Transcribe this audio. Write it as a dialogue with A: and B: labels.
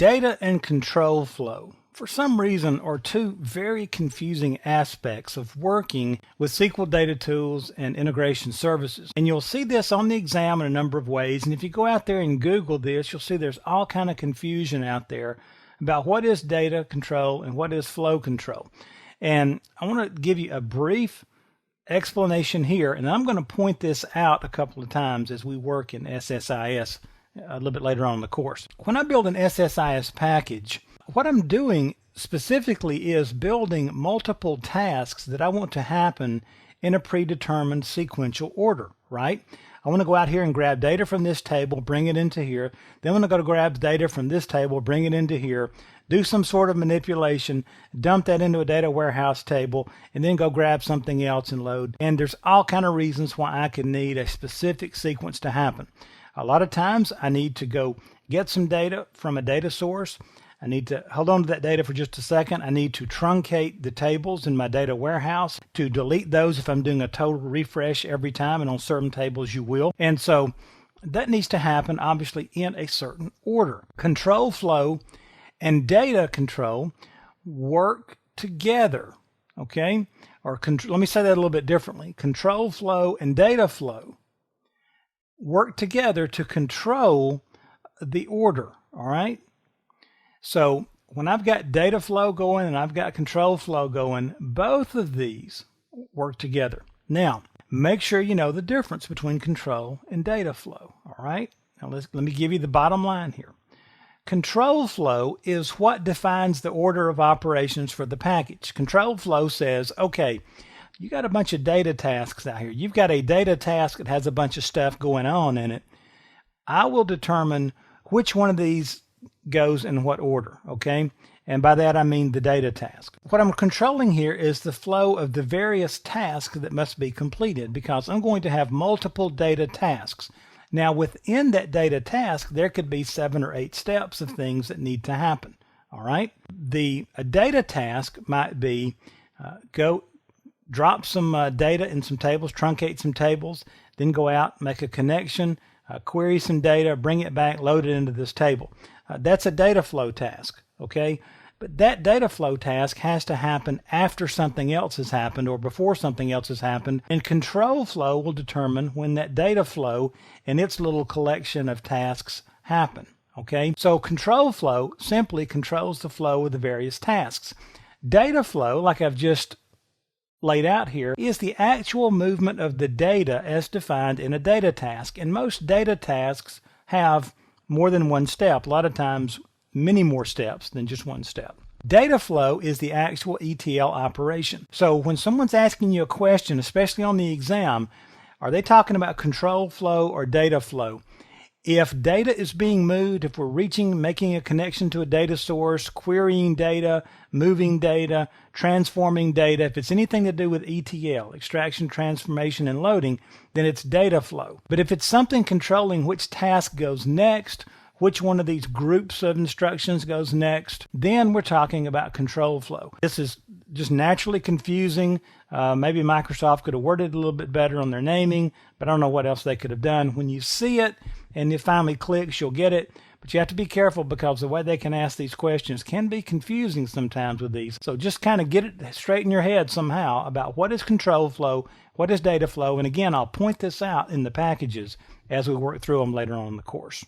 A: Data and control flow, for some reason, are two very confusing aspects of working with SQL data tools and integration services. And you'll see this on the exam in a number of ways. And if you go out there and Google this, you'll see there's all kind of confusion out there about what is data control and what is flow control. And I want to give you a brief explanation here, and I'm going to point this out a couple of times as we work in SSIS a little bit later on in the course. When I build an SSIS package, what I'm doing specifically is building multiple tasks that I want to happen in a predetermined sequential order, right? I want to go out here and grab data from this table, bring it into here. Then I'm going to go to grab data from this table, bring it into here, do some sort of manipulation, dump that into a data warehouse table, and then go grab something else and load. And there's all kind of reasons why I could need a specific sequence to happen. A lot of times I need to go get some data from a data source. I need to hold on to that data for just a second. I need to truncate the tables in my data warehouse to delete those if I'm doing a total refresh every time, and on certain tables you will. And so that needs to happen obviously in a certain order. Control flow and data control work together, okay? Or let me say that a little bit differently. Control flow and data flow work together to control the order, all right? So when I've got data flow going and I've got control flow going, both of these work together. Now, make sure you know the difference between control and data flow, all right? Now let me give you the bottom line here. Control flow is what defines the order of operations for the package. Control flow says, okay, you got a bunch of data tasks out here. You've got a data task that has a bunch of stuff going on in it. I will determine which one of these goes in what order, okay? And by that I mean the data task. What I'm controlling here is the flow of the various tasks that must be completed, because I'm going to have multiple data tasks. Now within that data task, there could be 7 or 8 steps of things that need to happen, all right? A data task might be go drop some data in some tables, truncate some tables, then go out, make a connection, query some data, bring it back, load it into this table. That's a data flow task, okay? But that data flow task has to happen after something else has happened or before something else has happened, and control flow will determine when that data flow and its little collection of tasks happen, okay? So control flow simply controls the flow of the various tasks. Data flow, like I've just laid out here, is the actual movement of the data as defined in a data task. And most data tasks have more than one step, a lot of times many more steps than just one step. Data flow is the actual ETL operation. So when someone's asking you a question, especially on the exam, are they talking about control flow or data flow? If data is being moved, if we're making a connection to a data source, querying data, moving data, transforming data, if it's anything to do with ETL, extraction, transformation, and loading, then it's data flow. But if it's something controlling which task goes next, which one of these groups of instructions goes next, then we're talking about control flow. This is just naturally confusing. Maybe Microsoft could have worded it a little bit better on their naming, but I don't know what else they could have done. When you see it and it finally clicks, you'll get it. But you have to be careful, because the way they can ask these questions can be confusing sometimes with these. So just kind of get it straight in your head somehow about what is control flow, what is data flow. And again, I'll point this out in the packages as we work through them later on in the course.